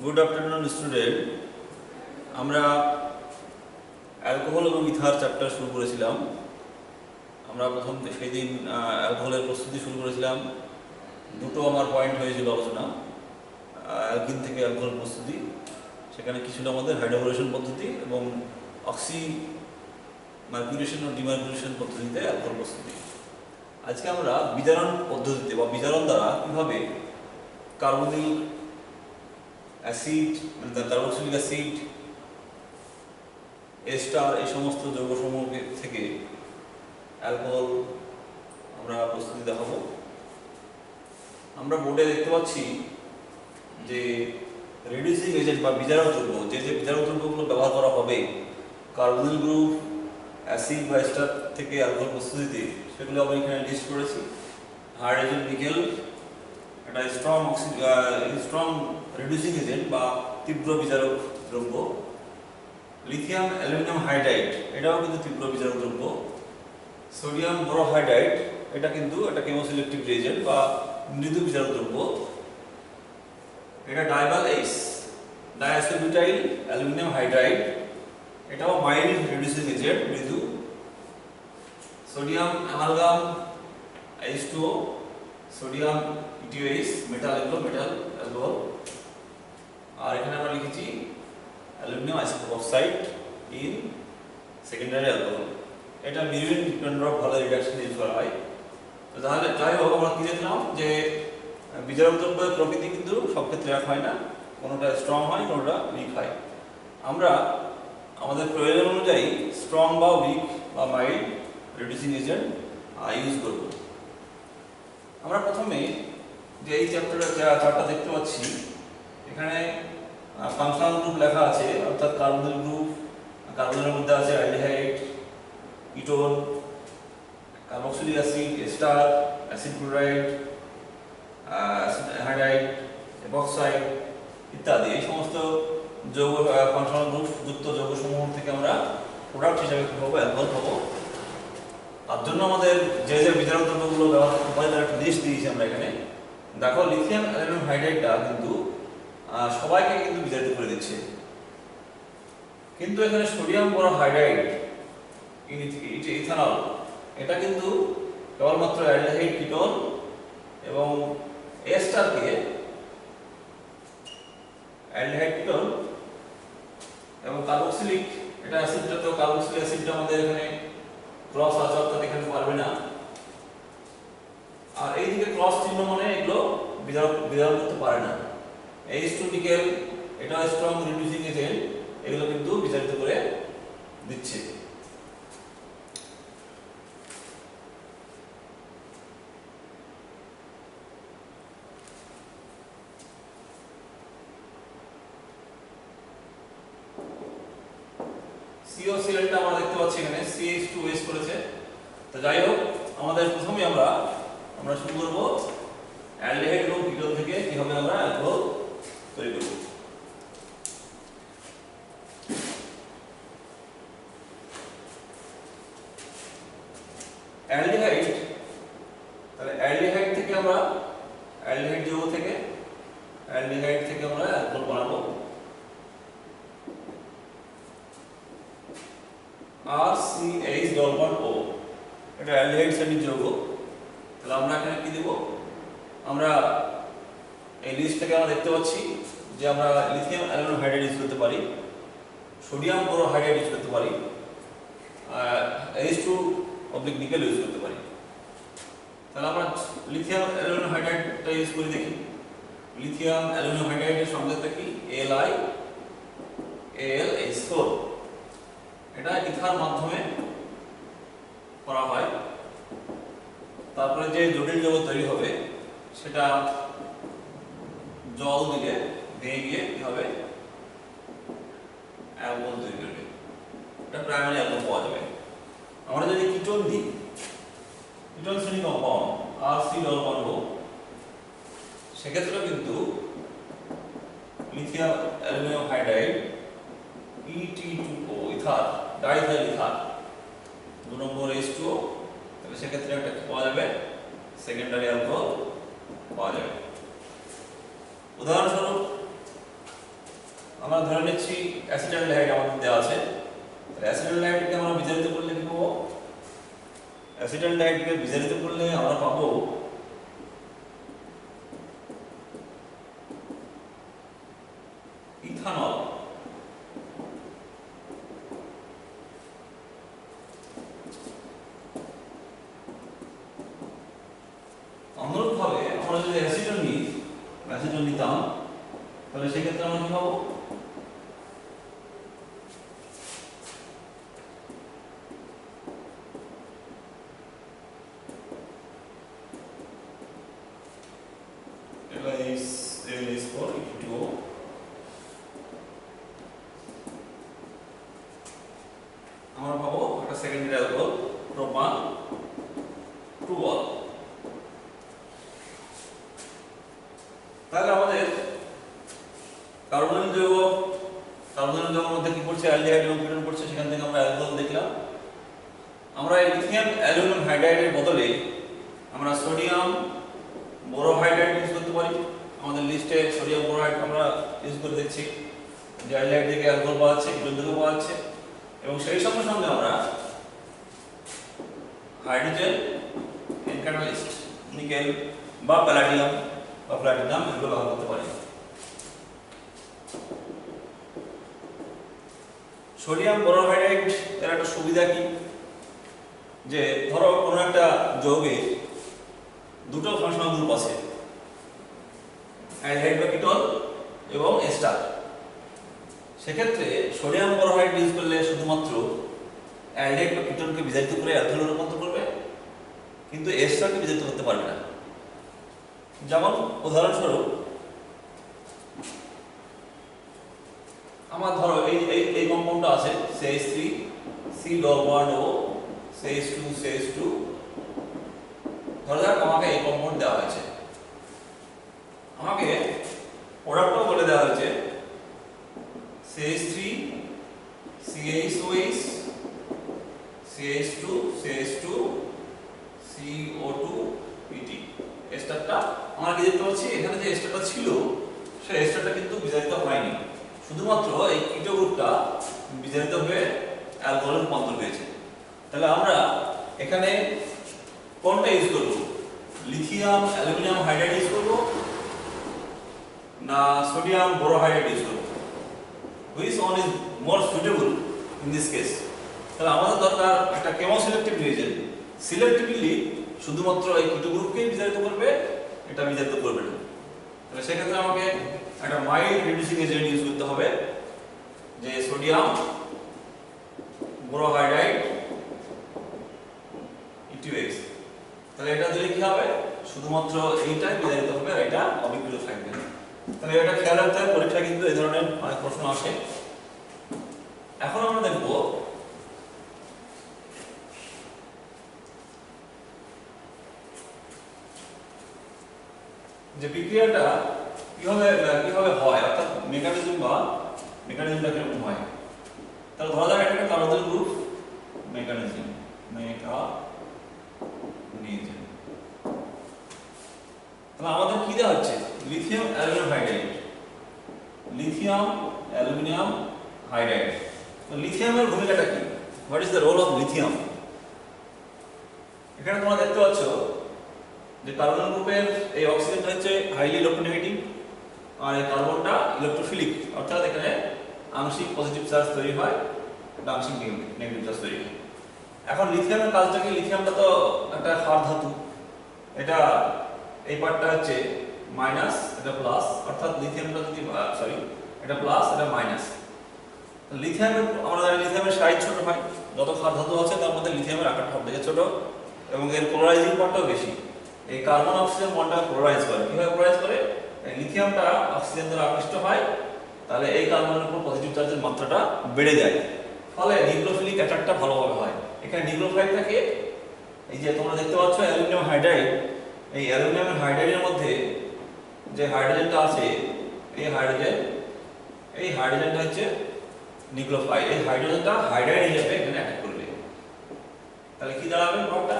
Good afternoon student. আমরা alcohol এবং ether chapter শুরু করেছিলাম। আমরা প্রথম সেই দিন অ্যালকোহলের প্রস্তুতি শুরু করেছিলাম। দুটো আমার পয়েন্ট হয়েছিল আলোচনা, অ্যালকিন থেকে অ্যালকোহল প্রস্তুতি। সেখানে কি ছিল আমাদের হাইড্রোলাইজেশন পদ্ধতি এবং অক্সি মার্কুলেশন ও ডিমার্কুলেশন পদ্ধতিতে অ্যালকোহল প্রস্তুতি। আজকে আমরা বিজারণ পদ্ধতিতে বা বিজারণ দ্বারা কীভাবে কার্বনিল অ্যাসিড মানে কার্বক্সিলিক অ্যাসিড, এস্টার, এই সমস্ত যৌগসমূহ থেকে অ্যালকোহল আমরা প্রস্তুতি দেখাবো। আমরা বোর্ডে দেখতে পাচ্ছি যে রিডিউসিং এজেন্ট বা বিজারক দ্রব্য, যে বিজারক দ্রব্যগুলো ব্যবহার করা হবে কার্বনিল গ্রুপ, অ্যাসিড বা এস্টার থেকে অ্যালকোহল প্রস্তুতিতে, সেগুলো আমরা এখানে লিস্ট করেছি। হাইড্রোজেন নিকেল, এটা স্ট্রং রিডিউসিং এজেন্ট বা তীব্র বিজারক দ্রব্য। লিথিয়াম অ্যালুমিনিয়াম হাইড্রাইড, এটাও কিন্তু তীব্র বিজারক দ্রব্য। সোডিয়াম বোরোহাইড্রাইড, এটা কিন্তু একটা কেমোসিলেক্টিভ এজেন্ট বা মৃদু বিজারক দ্রব্য। এটা ডাইভাল-এইস ডাইঅ্যাসোবিউটাইল অ্যালুমিনিয়াম হাইড্রাইড, এটাও মাইল্ড রিডিউসিং এজেন্ট, মৃদু। Sodium amalgam H2O, sodium EtOH, metal, এগুলো মেটাল অ্যালকোহল। আর এখানে আমরা লিখেছি aluminium oxide in secondary alcohol. এটা মিউরিন ডিপেন্ড্রপ ভালো রিডাকশন ইউজ করা হয়। তো তাহলে যাই হোক, আমরা কি দেখলাম যে বিজারক দ্রব্যের প্রকৃতি কিন্তু সব ক্ষেত্রে এক হয় না, কোনোটা স্ট্রং হয়, কোনোটা উইক হয়। আমরা আমাদের প্রয়োজন অনুযায়ী স্ট্রং বা উইক বা মাইল্ড রিডিউসিং এজেন্ট ইউজ করব। আমরা প্রথমে যে এই চ্যাপ্টারের চারটা দেখতে পাচ্ছি, এখানে ফাংশনাল গ্রুপ লেখা আছে, অর্থাৎ কার্বনিল গ্রুপ। কার্বনের মধ্যে আছে aldehyde, ketone, carboxylic acid, ester, acid chloride, hydride, epoxide ইত্যাদি। এই সমস্ত যৌগ ফাংশনাল গ্রুপ যুক্ত যৌগসমূহ থেকে আমরা প্রোডাক্ট হিসাবে কী পাবো? অ্যালকোহল পাবো। তার জন্য আমাদের যে বিজারক দ্রব্যগুলো ব্যবহার করতে হয় তার একটা লিস্ট দিয়েছি আমরা এখানে। দেখো, লিথিয়াম অ্যালুমিনিয়াম হাইড্রাইডটা কিন্তু সবাইকে কিন্তু বিজারিত করে দিচ্ছে, কিন্তু এখানে সোডিয়াম বোরোহাইড্রাইড ইথানল, এটা কিন্তু কেবলমাত্র অ্যালডিহাইড, কিটোন এবং এস্টারকে, অ্যালডিহাইড, কিটোন এবং কার্বক্সিলিক, এটা অ্যাসিডটা, তো কার্বক্সিলিক অ্যাসিডটা আমাদের এখানে ক্রস আছে, অর্থাৎ এখানে পারবে না। আর এইদিকে ক্রস চিহ্ন মানে এগুলো বিজারক করতে পারে না। H2 নিকেল, এটা স্ট্রং রিডিউসিং এজেন্ট, এগুলো কিন্তু বিজারিত করে দিচ্ছে। COCl-টা আমরা দেখতে পাচ্ছি এখানে CH2S করেছে। তো যাই হোক, আমাদের প্রথমে আমরা শুরু করব অ্যালডিহাইড এবং কিটোন থেকে কিভাবে আমরা অ্যালকোহল তৈরি করব। অ্যালডিহাইড, তাহলে অ্যালডিহাইড থেকে আমরা অ্যালডিহাইড যৌগ থেকে আমরা অ্যালকোহল বানাবো। RCH+O, এটা অ্যালডিহাইড শ্রেণীর যৌগ। তাহলে আমরা এখানে কি দেব? আমরা এই লিস্ট থেকে আমরা দেখতে পাচ্ছি যে আমরা লিথিয়াম অ্যালুমিনিয়াম হাইড্রাইড ইউজ করতে পারি, সোডিয়াম বোরোহাইড্রাইড ইউজ করতে পারি, H2 নিকেল ইউজ করতে পারি। তাহলে আমরা লিথিয়াম অ্যালুমিনিয়াম হাইড্রাইডটা ইউজ করে দেখি। লিথিয়াম অ্যালুমিনিয়াম হাইড্রাইডের সংকেতটা কি? AlH4। এটা ইথার মাধ্যমে করা হয়। তারপরে যে জটিল যৌগ তৈরি হবে সেটা জল দিলে ভেঙে গিয়ে কি হবে? অ্যালকোহল তৈরি করবে, এটা প্রাইমারি অ্যালকোহল পাওয়া যাবে। আমরা যদি কিটোন দিই, কিটোন শ্রেণী কম্পাউন্ড RC+O, সেক্ষেত্রে কিন্তু lithium aluminium hydride ET2O, ether, diethyl ether, 2 নম্বর H2O, তাহলে সেক্ষেত্রে একটা পাওয়া যাবে? সেকেন্ডারি অ্যালকোহল পাওয়া যাবে। উদাহরণস্বরূপ আমরা ধরে নিচ্ছি অ্যাসিটালডিহাইড আমাদের দেওয়া আছে। অ্যাসিটালডিহাইডকে আমরা বিজারিত করলে কি পাবো? অ্যাসিটালডিহাইডকে বিজারিত করলে আমরা পাবো ইথানল। অনুরূপভাবে আমরা যদি অ্যাসিটন নিতাম তাহলে সেক্ষেত্রে আমরা কি পাবো? আমরা পাবো একটা সেকেন্ডারি অ্যালকোহল প্রোপান 2-ol। তাহলে আমাদের কার্বনিক যৌগের মধ্যে কি পড়ছে? অ্যালডিহাইড এবং কিটোন পড়ছে, সেখান থেকে আমরা অ্যালকোহল দেখলাম। আমরা এই লিথিয়াম অ্যালুমিনিয়াম হাইড্রাইডের বদলে আমরা সোডিয়াম বোরোহাইড্রাইড ইউজ করতে পারি। আমাদের লিস্টে সোডিয়াম বোরোহাইড আমরা ইউজ করে দেখছি যে অ্যালডিহাইড থেকে অ্যালকোহল পাওয়া যাচ্ছে, কিটোন থেকে পাওয়া যাচ্ছে, এবং সেই সঙ্গে সঙ্গে আমরা হাইড্রোজেন ইনক্যাটালিস্ট নিকেল বা প্যালাডিয়াম বা প্লাটিনাম এগুলো ব্যবহার করতে পারি। সোডিয়াম বোরোহাইড্রাইড এর একটা সুবিধা কি, যে ধরো কোনো একটা যৌগে দুটো ফাংশনাল গ্রুপ আছে, অ্যালডিহাইড বা কিটোন এবং এস্টার। সেক্ষেত্রে সোডিয়াম বোরোহাইড ইউজ করলে শুধুমাত্র অ্যালডিহাইড বা কিটোনকে বিজারিত করে অ্যালকোহলে রূপান্তর করবে, কিন্তু এস্টারকে বিজারিত করতে পারবে না। যেমন উদাহরণস্বরূপ আমার ধরো এই কম্পাউন্ডটা আছে CH3 C double bond O CH2 ধরো যাক আমাকে এই কম্পাউন্ড দেওয়া হয়েছে, আমাকে প্রোডাক্টও বলে দেওয়া হয়েছে CH3 CHOH CH2 CO2 PT। এস্টারটা আমরা কি দেখতে পাচ্ছি, এখানে যে এস্টারটা ছিল সেই এস্টারটা কিন্তু বিজারিত হয়নি, শুধুমাত্র এই কিটো গ্রুপটা বিজারিত হয়ে অ্যালকোহলে রূপান্তর হয়েছে। তাহলে আমরা এখানে কোনটা ইউজ করব? লিথিয়াম অ্যালুমিনিয়াম হাইড্রাইড ইউজ করব না সোডিয়াম বোরোহাইড্রাইড ইউজ করব? Which one is more suitable in this case? তাহলে আমাদের দরকার একটা কেমোসিলেক্টিভ রিয়েজেন্ট, সিলেক্টিভলি শুধুমাত্র এই কিটো গ্রুপকেই বিজারিত করবে, এটা বিজারিত করবে না। তাহলে সেক্ষেত্রে আমাকে একটা মাইল্ড রিডিউসিং এজেন্ট ইউজ করতে হবে, যে সোডিয়াম বোরোহাইড্রাইড E2X। তাহলে এটা দিলে কি হবে? শুধুমাত্র এইটাই বিজারিত হবে আর এটা অবিকৃত থাকবে। তাহলে এটা খেয়াল রাখতে হবে, পরীক্ষা কিন্তু এই ধরনের অনেক প্রশ্ন আসে। এখন আমরা দেখব যে বিক্রিয়াটা কিভাবে হয়, অর্থাৎ মেকানিজমটা কিরকম হয়। তাহলে ধরা যাক একটা কার্বনের গ্রুপ মেকানিজম। তাহলে আমাদের কি দেওয়া হচ্ছে? Lithium aluminium hydride. তো লিথিয়ামের ভূমিকাটা কি? What is the role of lithium? এখানে তোমরা দেখতে পাচ্ছ যে কার্বন গ্রুপের এই অক্সিজেনটা হচ্ছে হাইলি ইলেকট্রোনেগেটিভ আর এই কার্বনটা ইলেকট্রোফিলিক, অর্থাৎ এখানে আংশিক পজিটিভ চার্জ তৈরি হয়, একটা আংশিক নেগেটিভ চার্জ তৈরি হয়। এখন লিথিয়ামের কাজটা কি? লিথিয়ামটা তো একটা ক্ষার ধাতু, এটা এই পার্টটা হচ্ছে মাইনাস, এটা প্লাস, অর্থাৎ লিথিয়ামটা যদি এটা প্লাস এটা মাইনাস। লিথিয়ামের আমরা জানি লিথিয়ামের সাইজ ছোট হয়, যত ক্ষার ধাতু আছে তার মধ্যে লিথিয়ামের আকারটা সবথেকে ছোট এবং এর পোলারাইজিং পার্টটাও বেশি। এই কার্বন অক্সিজেন বন্ডটা পোলারাইজ করে। কিভাবে পোলারাইজ করে? লিথিয়ামটা অক্সিজেন দ্বারা আকৃষ্ট হয়, তাহলে এই কার্বনের উপর পজিটিভ চার্জের মাত্রাটা বেড়ে যায়, ফলে নিউক্লিওফিলিক অ্যাটাকটা ভালোভাবে হয়। এখানে নিউক্লিওফাইল থাকে, এই যে তোমরা দেখতে পাচ্ছ অ্যালুমিনিয়াম হাইড্রাইড, এই অ্যালুমিনিয়াম হাইড্রাইডের মধ্যে যে হাইড্রোজেনটা আছে এই হাইড্রোজেনটা হচ্ছে নিউক্লিওফাইল। এই হাইড্রোজেনটা হাইড্রাইড হিসেবে এখানে অ্যাটাক করবে। তাহলে কি দাঁড়াবে প্রোডাক্টটা?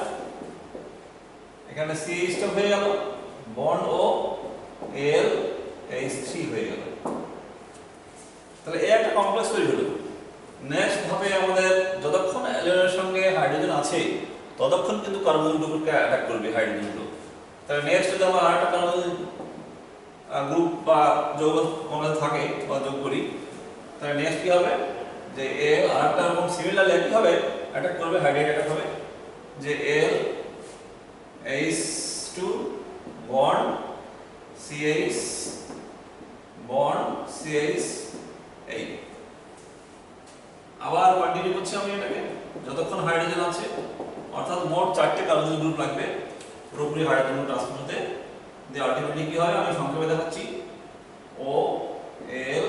এখানে CH টা হয়ে গেল, বন্ড ও L H3 হয়ে গেল। কমপ্লেক্স তৈরি হলো। নেক্সট ধাপে আমাদের যতক্ষণ অ্যালুমিনিয়ামের সঙ্গে হাইড্রোজেন আছে ততক্ষণ কিন্তু কার্বন গ্রুপকে অ্যাটাক করবে হাইড্রোজেনগুলো। তাহলে নেক্সট যদি আমরা আরেকটা কার্বন গ্রুপ বা যৌগ আমাদের থাকে বা যোগ করি, তাহলে নেক্সট কি হবে যে এল আরেকটা এরকম সিমিলারলি কি হবে অ্যাটাক করবে, হাইড্রোজেন অ্যাটাক হবে যে এল H2 bond CH bond CH এই আবার কন্টিনিউ করছি আমি এটাকে যতক্ষণ হাইড্রোজেন আছে, অর্থাৎ মোট 4টে কার্বন গ্রুপ লাগবে পুরোপুরি হাইড্রোজেন ট্রান্সফার হতে। দিয়ে আলটিমেটলি কি হয় আমি সংক্ষেপে দেখাচ্ছি ও এল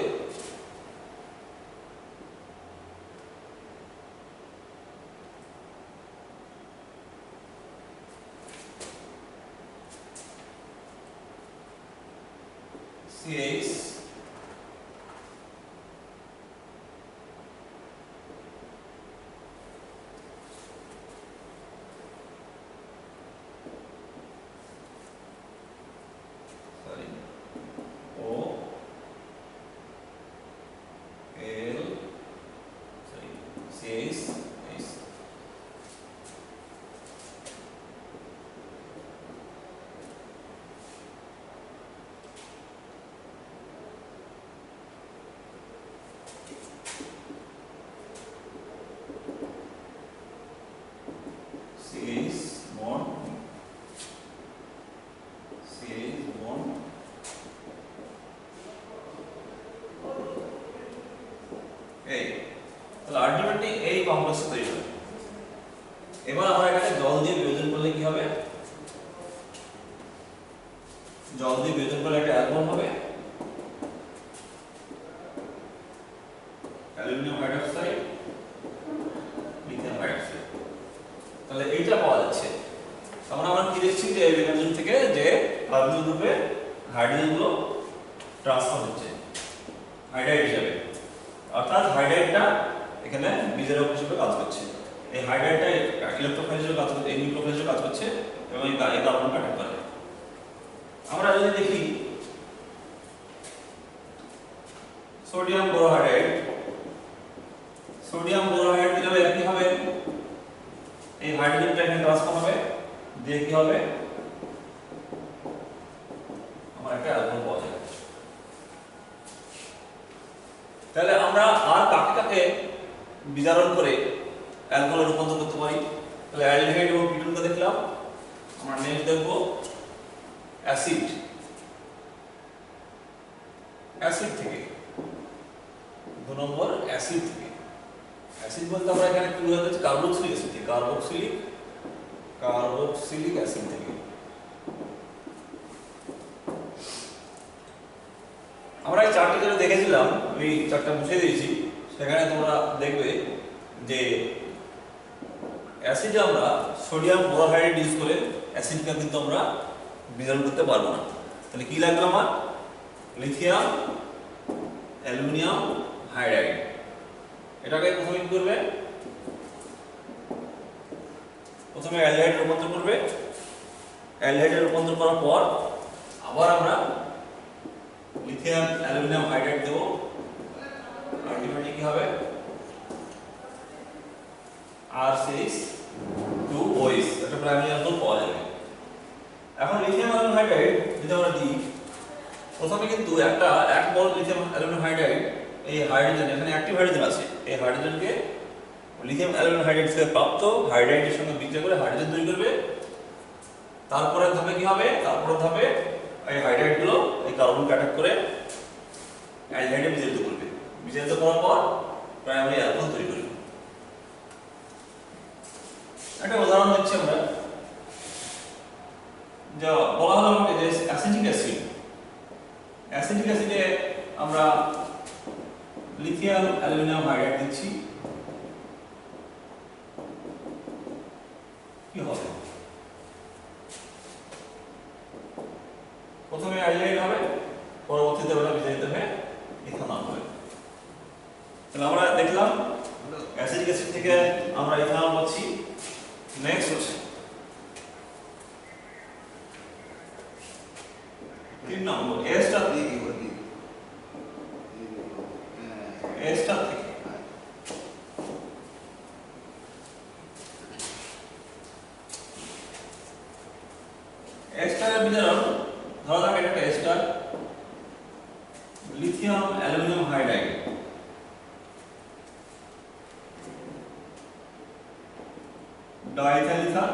CH এই তাহলে আলটিমেটলি এই কমপ্লেক্স তৈরি হবে। এবার আমরা এটাকে জল দিয়ে বিয়োজন করলে কি হবে, জল দিয়ে বিয়োজন করলে একটা অ্যালকোহল হবে অ্যালুমিনিয়াম হাইড্রোক্সাইড লিথিয়াম হাইড্রোক্সাইড। তাহলে এইটা পাওয়া যাচ্ছে। আমরা কি দেখছি যে এই মেকানিজম থেকে যে কার্বন গ্রুপে হাইড্রোজেন গুলো ট্রান্সফার হচ্ছে হাইড্রাইড হিসেবে, অর্থাৎ হাইড্রাইডটা এখানে বিজারক হিসেবে কাজ করছে। এই হাইড্রাইডটা ইলেকট্রোফাইল হিসেবে কাজ করছে, এই নিউক্লিওফাইল হিসেবে কাজ করছে এবং এই কার্বন অ্যাটাক করে। আমরা যদি দেখি সোডিয়াম বোরোহাইড্রাইড, সোডিয়াম বোরোহাইড্রাইড দিলে কি হবে এই হাইড্রোজেনটা এখানে ট্রান্সফার হবে, দিয়ে কি হবে আমার একটা অ্যালকোহল পাওয়া যাবে। তাহলে আমরা আর কাকে কাকে বিজারণ করে অ্যালকোহলে রূপান্তর করতে পারি? তাহলে অ্যালডিহাইড এবং কিটোনকে দেখলাম, আমরা নেক্সট দেখব অ্যাসিড। অ্যাসিড থেকে 2 নম্বর অ্যাসিড থেকে, অ্যাসিড বলতে আমরা এখানে কি বোঝাচ্ছি কার্বক্সিলিক অ্যাসিড থেকে, কার্বক্সিলিক অ্যাসিড থেকে। আমরা এই চারটি যেটা দেখেছিলাম আমি চারটা মুছে দিয়েছি, সেখানে তোমরা দেখবে যে অ্যাসিডে আমরা সোডিয়াম বোরোহাইড্রাইড ইউজ করে অ্যাসিডকে কিন্তু আমরা বিজারণ করতে পারবো না। তাহলে কি লাগবে আমার লিথিয়াম অ্যালুমিনিয়াম হাইড্রাইড। এটাকে প্রথমে কি করবে, প্রথমে অ্যালডিহাইডে রূপান্তর করবে, অ্যালডিহাইডে রূপান্তর করার পর আবার আমরা লিথিয়াম অ্যালুমিনিয়াম হাইড্রাইড দেব, আলটিমেটলি কি হবে R6-2OH, এটা প্রাইমারি অ্যালকোহল পাওয়া যাবে। এখন লিথিয়াম অ্যালুমিনিয়াম হাইড্রাইড যদি আমরা দিই, প্রথমে কিন্তু একটা 1 মোল লিথিয়াম অ্যালুমিনিয়াম হাইড্রাইড এই হাইড্রোজেন এখানে অ্যাক্টিভ হাইড্রোজেন আছে, এই হাইড্রোজেনকে লিথিয়াম অ্যালুমিনিয়াম হাইড্রাইড থেকে প্রাপ্ত হাইড্রাইডের সঙ্গে বিক্রিয়া করে হাইড্রোজেন তৈরি করবে। তারপরে ধাপে কি হবে, তারপরে ধাপে এই হাইড্রাইডগুলো এই কার্বনকে অ্যাটাক করে অ্যালডিহাইডে বিজারিত করবে, বিজারিত করার পর প্রাইমারি অ্যালকোহল তৈরি করবে। একটা উদাহরণ দিচ্ছি আমরা, যা বলা হলো আমাকে যে অ্যাসিটিক অ্যাসিড, অ্যাসিটিক অ্যাসিডে আমরা লিথিয়াম অ্যালুমিনিয়াম হাইড্রাইড দিচ্ছি, কি হবে প্রথমে অ্যালডিহাইড হবে, পরবর্তীতে ওটা বিজারিত হয়ে ইথানল হবে। তাহলে আমরা দেখলাম অ্যাসিটিক অ্যাসিড থেকে আমরা ইথানল পাচ্ছি। নেক্সট 3 নম্বর এসটা এ স্টার থেকে এ স্টারের বিজারণ ধরা যাক এটা একটা star lithium aluminium hydride diethyl ether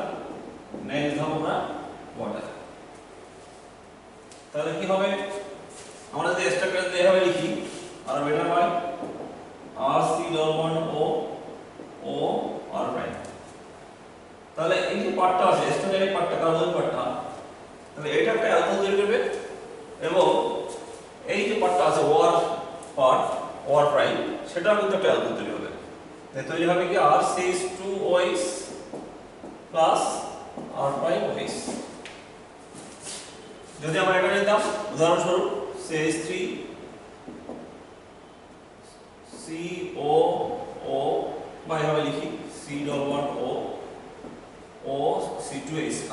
next লিখব আমরা ওয়াটার। তাহলে কি হবে আমরা যদি স্ট্রাকচার এভাবে লিখি আর বেটার হয় RC11O O R প্রাইম। তাহলে এই যে পার্টটা আছে স্ট্রাকচারের পার্টটা কার্বন পার্টটা তাহলে এটা একটা অ্যালকোহল তৈরি করবে এবং এই যে পার্টটা আছে ওয়ার পার্ট ওয়ার প্রাইম সেটাও কিন্তু একটা অ্যালকোহল তৈরি হবে। তাই তৈরি হবে কি RCH2OH plus R prime OH। যদি আমরা এটা নিতাম উদাহরণস্বরূপ CH3 COO বা এভাবে লিখি C11O O C2H5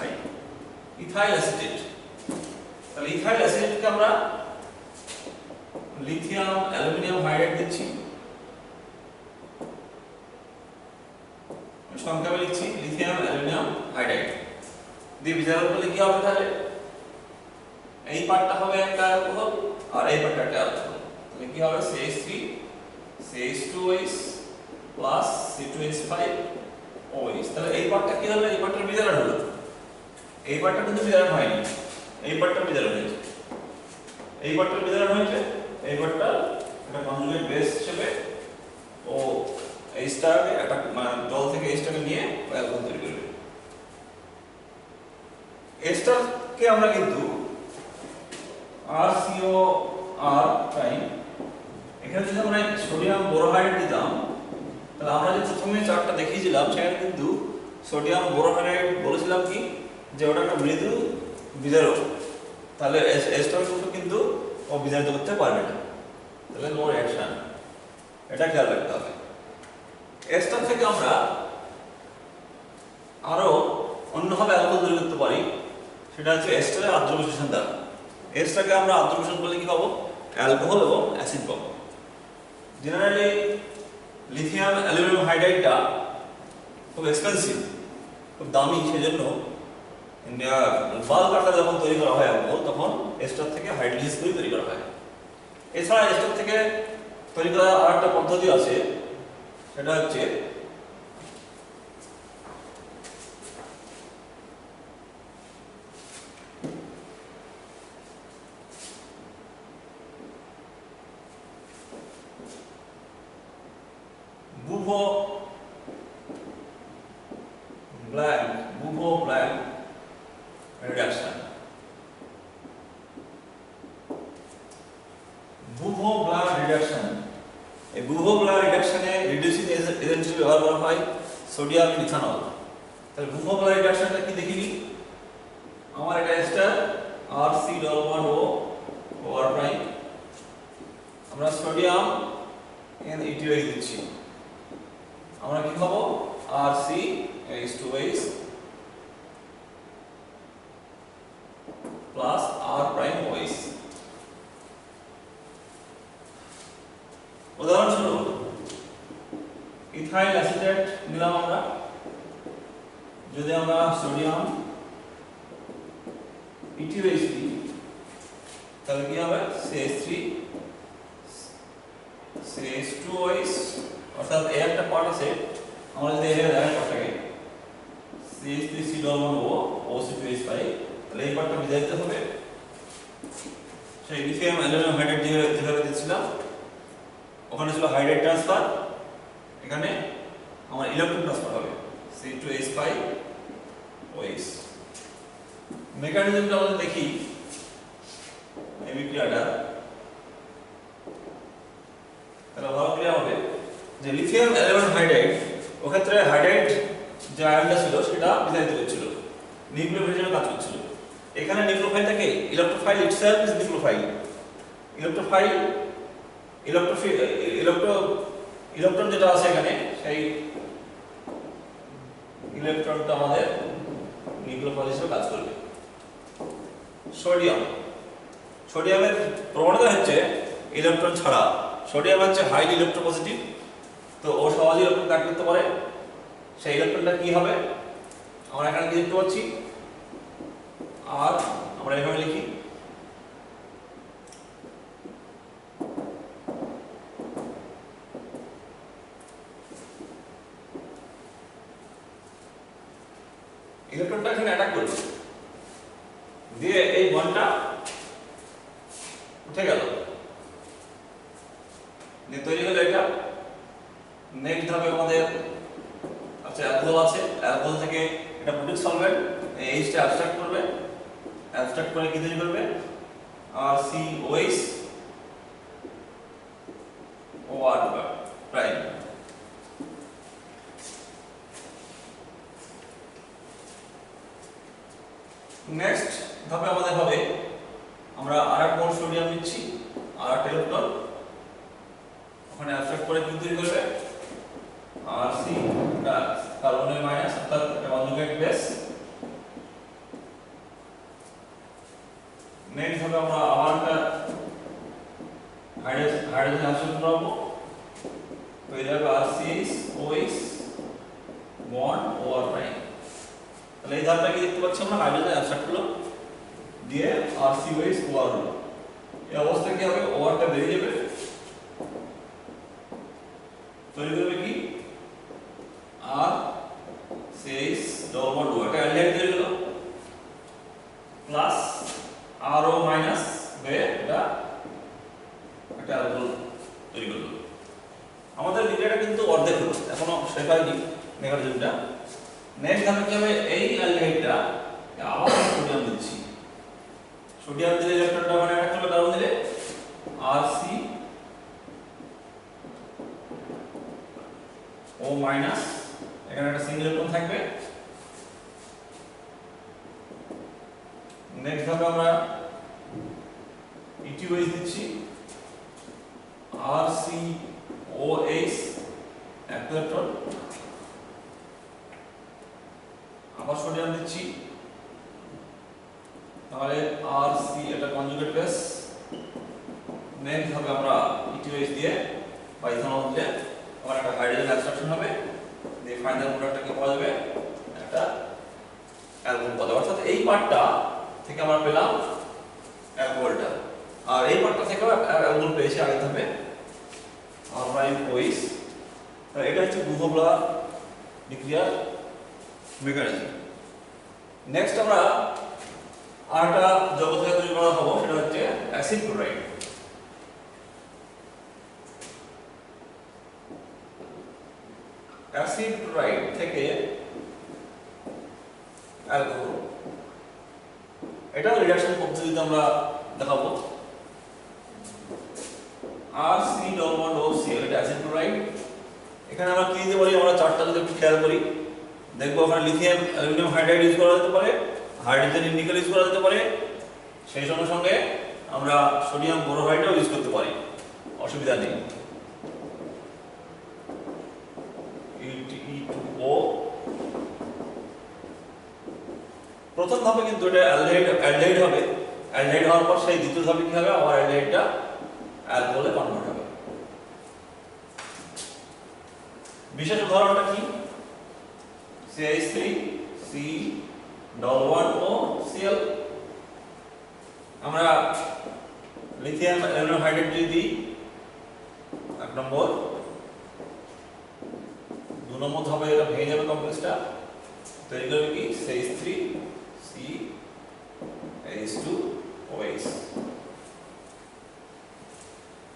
ethyl acetate. তাহলে ইথাইল অ্যাসিটেটকে আমরা লিথিয়াম অ্যালুমিনিয়াম হাইড্রাইড দিচ্ছি সংক্ষেপে লিখছি লিথিয়াম অ্যালুমিনিয়াম হাইড্রাইড দিয়ে বিজারণ করলে কি হবে তাহলে এই পার্টটা হবে একটা অ্যালকোহল আর এই পার্টটা একটা অ্যালকোহল। তাহলে কি হবে CH3 CH2OH প্লাস C2H5OH। তাহলে এই পার্টটা কি হলো এই পার্টটার বিজারণ হলো এই পার্টটা কিন্তু বিজারণ হয়নি এই পার্টটা বিজারণ হয়েছে এই পার্টটার বিজারণ হয়েছে এই পার্টটা একটা কনজুগেট বেস হিসেবে ও এই স্টারকে একটা জল থেকে এই স্টারকে নিয়ে অ্যালকোহল তৈরি করবে। এস্টারকে আমরা কিন্তু RCOR প্রাইম এখানে যদি আমরা সোডিয়াম বোরোহাইড্রেট দিতাম তাহলে আমরা যে প্রথমে চার্টটা দেখিয়েছিলাম সেখানে কিন্তু সোডিয়াম বোরোহাইড্রেট বলেছিলাম কি যে ওটা একটা মৃদু বিজারক। তাহলে এস্টার কিন্তু ও বিজারিত করতে পারবে না তাহলে নো রিঅ্যাকশন এটা খেয়াল রাখতে হবে। এস্টার থেকে আমরা আরো অন্যভাবে অ্যালকোহল তৈরি করতে পারি সেটা হচ্ছে এস্টারের আর্দ্র বিশ্লেষণ দ্বারা। এস্টারকে আমরা আর্দ্র বিশ্লেষণ করলে কি পাবো অ্যালকোহল এবং অ্যাসিড পাবো। জেনারেলি লিথিয়াম অ্যালুমিনিয়াম হাইড্রাইডটা খুব এক্সপেন্সিভ খুব দামি সেজন্য বাল্ক আকারে যখন তৈরি করা হয় অ্যালকোহল তখন এস্টার থেকে হাইড্রোলিসিস করে তৈরি করা হয়। এছাড়া এস্টার থেকে তৈরি করার আরেকটা পদ্ধতি আছে সেটা হচ্ছে বুভো ব্ল্যাঙ্ক রিডাকশন। বুভো ব্ল্যাঙ্ক রিডাকশন এই বুভো ব্ল্যাঙ্ক রিডাকশনে রিডিউসিং এজেন্ট হিসেবে ব্যবহার করা হয় সোডিয়াম ইথানল। তাহলে বুভো ব্ল্যাঙ্ক রিডাকশনটা কি দেখিনি আমার এটা এস্টার RC11O OR প্রাইম আমরা সোডিয়াম NaOH দিচ্ছি আমরা কি পাবো RCH2OH plus R prime OH। উদাহরণস্বরূপ ইথাইল অ্যাসিটেট নিলাম আমরা যদি আমরা সোডিয়াম ETOH দিই তাহলে কি হবে CH3 CH2OH অর্থাৎ এই একটা পার্ট আছে আমরা যদি এর আরেকটা পার্টটাকে CH3COO OC2H5 তাহলে এই পার্টটা বিজারিত হবে সেই লিথিয়াম অ্যালুমিনিয়াম হাইড্রাইড যেভাবে দিয়েছিলাম ওখানে ছিল হাইড্রাইড ট্রান্সফার এখানে আমার ইলেকট্রন ট্রান্সফার হবে C2H5OH। মেকানিজমটা আমরা দেখি এই বিক্রিয়াটা তাহলে ভালো ক্লিয়ার হবে যে লিথিয়াম অ্যালুমিনিয়াম হাইড্রাইড ওক্ষেত্রে হাইড্রাইড যে আয়নটা ছিল সেটা বিজারিত হচ্ছিল নিউক্লিওফাইল হিসেবে কাজ করছিল। এখানে নিউক্লিওফাইল থাকে electrophile itself is nucleophile electron যেটা আছে এখানে সেই ইলেকট্রনটা আমাদের নিউক্লিওফাইল হিসেবে কাজ করবে। সোডিয়ামের প্রবণতা হচ্ছে ইলেকট্রন ছাড়া সোডিয়াম হচ্ছে হাইলি ইলেকট্রোপজিটিভ, তো ও সহজেই ইলেকট্রন কাট করতে পারে। সেই ইলেকট্রনটা কি হবে আমরা এখানে কি দেখতে পাচ্ছি, আর আমরা এভাবে লিখি ইলেকট্রনটা এখানে অ্যাটাক করবে, দিয়ে এই বন্ডটা উঠে গেল, দিয়ে তৈরি হলো এটা। নেক্সট ধাপে আমাদের আচ্ছা অ্যালকোহল আছে, অ্যালকোহল থেকে এটা প্রোটিক সলভেন্ট, এই এইচটা অ্যাবস্ট্রাক্ট করবে, অ্যাবস্ট্রাক্ট করে কি তৈরি করবে RCOH OR প্রাইম। নেক্সট ধাপে আমাদের হবে আমরা আরেক বন্ড সোডিয়াম নিচ্ছি, আরেকটা ইলেকট্রন ওখানে অ্যাবস্ট্রাক্ট করে কি তৈরি করবে RC কার্বনের মাইনাস, অর্থাৎ এটা কনজুগেট বেস। নেক্সট হবে আমরা আবার একটা হাইড্রোজেন অ্যাবসর্ব করব, তৈরি হবে RCOH বন্ড OR প্রাইম। তাহলে এই ধাপটা কি দেখতে পাচ্ছি আমরা, হাইড্রোজেন অ্যাবস্ট্রাক্ট হলো, দিয়ে RCOH OR হলো। এই অবস্থায় কি হবে, OR-টা বেরিয়ে যাবে, তৈরি করবে কি RCH ডবল বন্ড O, এটা অ্যালডিহাইড তৈরি হলো, প্লাস RO মাইনাস হয়ে এটা একটা অ্যালকোহল তৈরি করলো। আমাদের বিক্রিয়াটা কিন্তু অর্ধেক হলো, এখনো শেষ হয়নি মেকানিজমটা। নেক্সট ধাপে কি হবে, এই অ্যালডিহাইডটা আবার সোডিয়াম দিচ্ছি, সোডিয়াম দিলে ইলেকট্রনটা মানে একটা করবে, কার্বন দিলে RCO মাইনাস, এখানে একটা সিঙ্গেল ইলেকট্রন থাকবে। নেক্সট ধাপে আমরা ETOH দিচ্ছি, RCOH এক ইলেকট্রন, আবার সোডিয়াম দিচ্ছি, তাহলে RC এটা কনজুগেট বেস। নেক্সট হবে আমরা ETOH দিয়ে বা ইথানল দিয়ে আবার একটা হাইড্রোজেন অ্যাবস্ট্রাকশন হবে, দিয়ে ফাইনাল প্রোডাক্টটা কি পাওয়া যাবে, একটা অ্যালকোহল পাওয়া যাবে। অর্থাৎ এই পার্টটা থেকে আমরা পেলাম অ্যালকোহলটা, আর এই পার্টটা থেকে অ্যালকোহল পেয়েছি আগের ধাপে R'-OH। এটা হচ্ছে গুহবলা বিক্রিয়ার মেকানিজম। নেক্সট আমরা আরেকটা যৌগ থেকে তৈরি করা হবো, সেটা হচ্ছে অ্যাসিড ক্লোরাইড। অ্যাসিড ক্লোরাইড থেকে অ্যালকোহল, এটা রিডাকশন পদ্ধতিতে আমরা দেখাবো। RC ডবল বন্ড OCl, এটা অ্যাসিড ক্লোরাইড। এখানে আমরা কি দিতে পারি, আমরা চারটা যদি একটু খেয়াল করি দেখবো, ওখানে লিথিয়াম অ্যালুমিনিয়াম হাইড্রাইড ইউজ করা যেতে পারে, হাইড্রোজেন নিকেল ইউজ করা যেতে পারে, সেই সঙ্গে সঙ্গে আমরা সোডিয়াম বোরোহাইডও ইউজ করতে পারি, অসুবিধা নেই। E2O প্রথম ধাপে কিন্তু এটা অ্যালডিহাইড হবে, অ্যালডিহাইড হওয়ার পর সেই দ্বিতীয় ধাপে কি হবে, আবার অ্যালডিহাইডটা অ্যালকোহলে কনভার্ট হবে। বিশেষ উদাহরণটা কি, CH3C ডবল বন্ড OCl। আমরা লিথিয়াম অ্যালুমিনিয়াম হাইড্রাইড যদি দিই এক নম্বর, দু নম্বর ধাপে এটা ভেঙে যাবে কমপ্লেক্সটা, তৈরি করবে কি CH3CH2OH।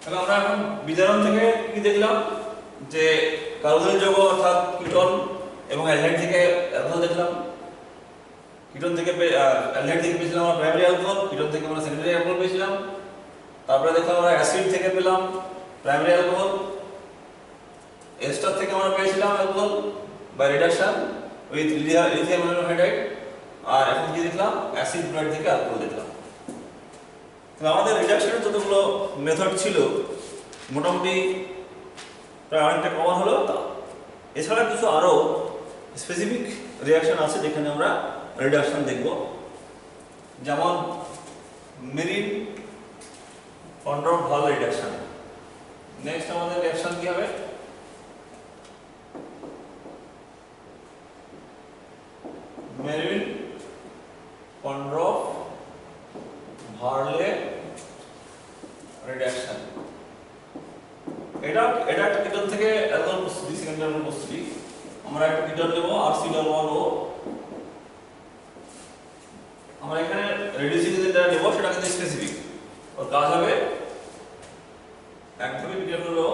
তাহলে আমরা এখন বিজারণ থেকে কি দেখলাম, যে কার্বনিক যৌগ অর্থাৎ কিটোন এবং অ্যালডিহাইড থেকে অ্যালকোহল দেখলাম। কিটোন থেকে অ্যালডিহাইড থেকে পেয়েছিলাম আমরা প্রাইমারি অ্যালকোহল, কিটোন থেকে আমরা সেকেন্ডারি অ্যালকোহল পেয়েছিলাম। তারপরে দেখলাম আমরা অ্যাসিড থেকে পেলাম প্রাইমারি অ্যালকোহল, এস্টার থেকে আমরা পেয়েছিলাম alcohol by reduction with lithium aluminium hydride, আর এখন কি দেখলাম, অ্যাসিড ক্লোরাইড থেকে অ্যালকোহল দেখলাম। তাহলে আমাদের রিডাকশনের যতগুলো মেথড ছিল মোটামুটি প্রায় অনেকটা কভার হলো। এছাড়া কিছু আরো স্পেসিফিক রিঅ্যাকশন আছে যেখানে আমরা রিডাকশন দেখব, যেমন মেরিন ফন্ড্রোভাল রিডাকশন। নেক্সট আমাদের রিঅ্যাকশন কি হবে? Meerwein Ponndorf Verley reduction. এটা একটা কিটোন থেকে অ্যালকোহল প্রস্তুতি, সেকেন্ড অ্যালকোহল প্রস্তুতি। আমরা একটা কিটোন নেব RC-1O। আমরা এখানে রিডিউসিং যেটা নেব সেটা কিন্তু স্পেসিফিক, ওর কাজ হবে একদমই ক্লিয়ার হলো।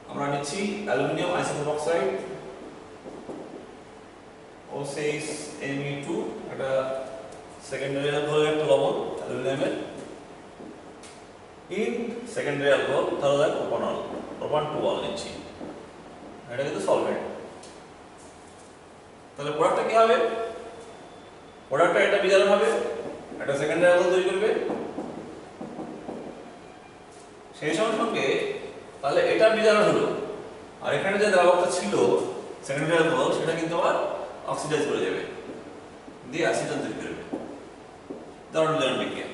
আমরা নিচ্ছি অ্যালুমিনিয়াম আইসোটোপ O6Me2, একটা সেকেন্ডারি অ্যালকোহল, একটা লবণ অ্যালুমিনিয়ামের ইন সেকেন্ডারি অ্যালকোহল, তাহলে দেখ প্রোপান 2 নিচ্ছি, এটা কিন্তু সলভেন্ট। তাহলে প্রোডাক্টটা কি হবে? প্রোডাক্টটা এটা বিজারণ হবে, একটা সেকেন্ডারি অ্যালকোহল তৈরি করবে, সেই সঙ্গে তাহলে এটা বিজারণ হলো, আর এখানে যে দ্রাবকটা ছিল সেকেন্ডারি অ্যালকোহল সেটা কিন্তু আবার অক্সিডাইজ করে যাবে, দিয়ে অ্যাসিটন তৈরি করবে। দারুণ দারুণ বিক্রিয়া।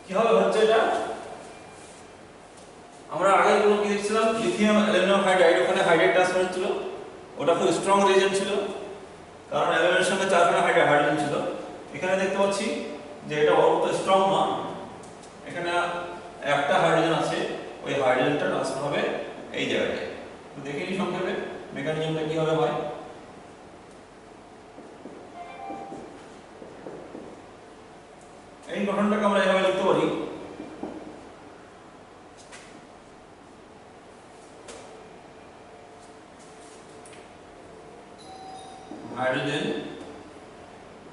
কিভাবে হচ্ছে এটা? আমরা আগে যেগুলো কি দেখছিলাম, লিথিয়াম অ্যালুমিনিয়াম হাইড্রাইড, ওখানে হাইড্রাইড ট্রান্সফার ছিল, ওটা খুব স্ট্রং রিয়েজেন্ট ছিল, কারণ অ্যালুমিনিয়ামের সঙ্গে 4খানা হাইড্রোজেন ছিল। এখানে দেখতে পাচ্ছি যে এটা অত স্ট্রং না, এখানে একটা হাইড্রোজেন আছে, ওই হাইড্রোজেনটা ট্রান্সফার হবে এই জায়গাটায়। তো দেখে নিই সংক্ষেপে মেকানিজমটা কি হবে ভাই। এই গঠনটাকে আমরা এভাবে লিখতে পারি, হাইড্রোজেন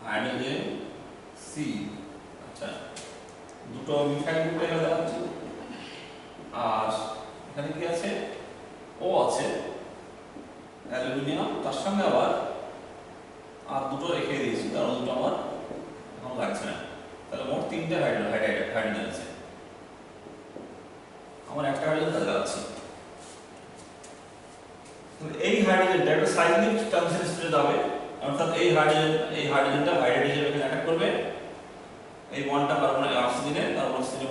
হাইড্রোজেন সি। আচ্ছা, দুটো মিথাইল গ্রুপ এখানে দেখাচ্ছি, আর এখানে কি আছে? ও আছে অ্যালুমিনিয়াম, তার সঙ্গে আবার আর দুটো রেখে দিয়েছি, কারণ দুটো আমার এখন লাগছে না। তাহলে মোট 3টে হাইড্রোজেন আছে, আমার একটা হাইড্রোজেন তাহলে আছে। এই হাইড্রোজেনটা একটা সাইক্লিক ট্রানজিশন স্টেজে যাবে, অর্থাৎ এই হাইড্রোজেনটা হাইড্রাইড হিসেবে এখানে অ্যাটাক করবে, এই বন্ডটা কার্বন অক্সিজেন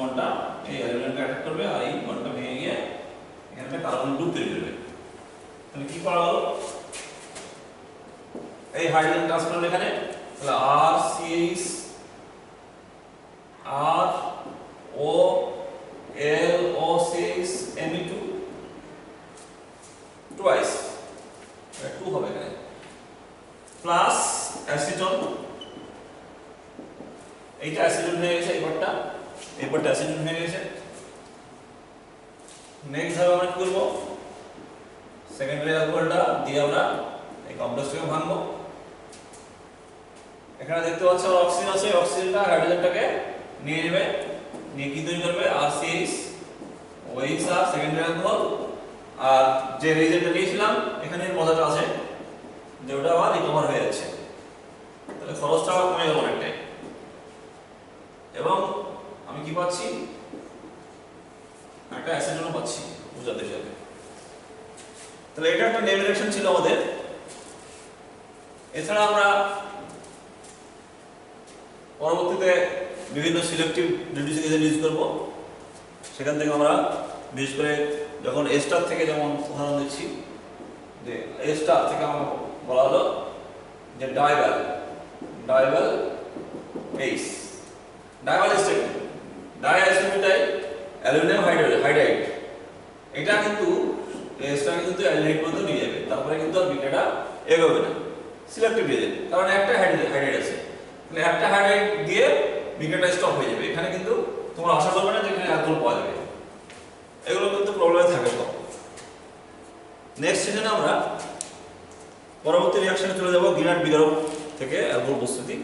বন্ডটা এই অ্যালুমিনিয়ামকে অ্যাটাক করবে, আর এই বন্ডটা ভেঙে গিয়ে এখানে কার্বন গ্রুপ তৈরি করবে। তাহলে কি করা হলো? এই হাইড্রোজেন ট্রান্সফার এখানে, তাহলে RCH ROLO6Me2 টুয়াইস, এটা 2 হবে এখানে, প্লাস অ্যাসিটন, এইটা অ্যাসিটন হয়ে গেছে, এই পার্টটা অ্যাসিটন হয়ে গেছে। নেক্সট ধাপে আমরা কি করব? সেকেন্ডারি অ্যালকোহলটা দিয়ে আমরা এই কমপ্লেক্সটাকে ভাঙবো। এখানে দেখতে পাচ্ছ অক্সিজেন আছে, অক্সিজেনটা হাইড্রোজেনটাকে নিয়ে নেবে, নিয়ে কি তৈরি করবে? RCH OH আর সেকেন্ডারি অ্যালকোহল, আর যে রিজেন্টটা নিয়েছিলাম এখানে মজাটা আছে যে ওটা আবার রিকভার হয়ে যাচ্ছে, তাহলে খরচটা কমে গেল অনেকটাই। এবং আমি কি পাচ্ছি? একটা অ্যাসিডনও পাচ্ছি বোঝাতে হিসাবে। তাহলে এটা একটা নেম রিঅ্যাকশন ছিল আমাদের। এছাড়া আমরা পরবর্তীতে বিভিন্ন সিলেক্টিভ রিডিউসিং এজেন্ট ইউজ করব, সেখান থেকে আমরা বিশেষ করে যখন এস্টার থেকে, যেমন উদাহরণ দিচ্ছি যে এস্টার থেকে আমরা বলা হলো যে ডাইভাল এইস, ডাইভাল স্টেট, ডাইঅ্যাসিটাইল অ্যালুমিনিয়াম হাইড্রাইড, এটা কিন্তু এস্টার কিন্তু অ্যালডিহাইড পর্যন্ত নিয়ে যাবে, তারপরে কিন্তু আর বিক্রিয়াটা এগোবে না। সিলেক্টিভ রিজেন্ট, কারণ একটা হাইড্রাইড আছে, তাহলে একটা হাইড্রাইড দিয়ে বিক্রিয়াটা স্টপ হয়ে যাবে। এখানে কিন্তু তোমরা আশা করবে না যে এখানে অ্যালকোহল পাওয়া যাবে, এগুলো কিন্তু প্রবলেমে থাকে। তো নেক্সট সেশনে আমরা পরবর্তী রিঅ্যাকশনে চলে যাব গ্রিনার্ড বিগারক থেকে অ্যালকোহল প্রস্তুতি।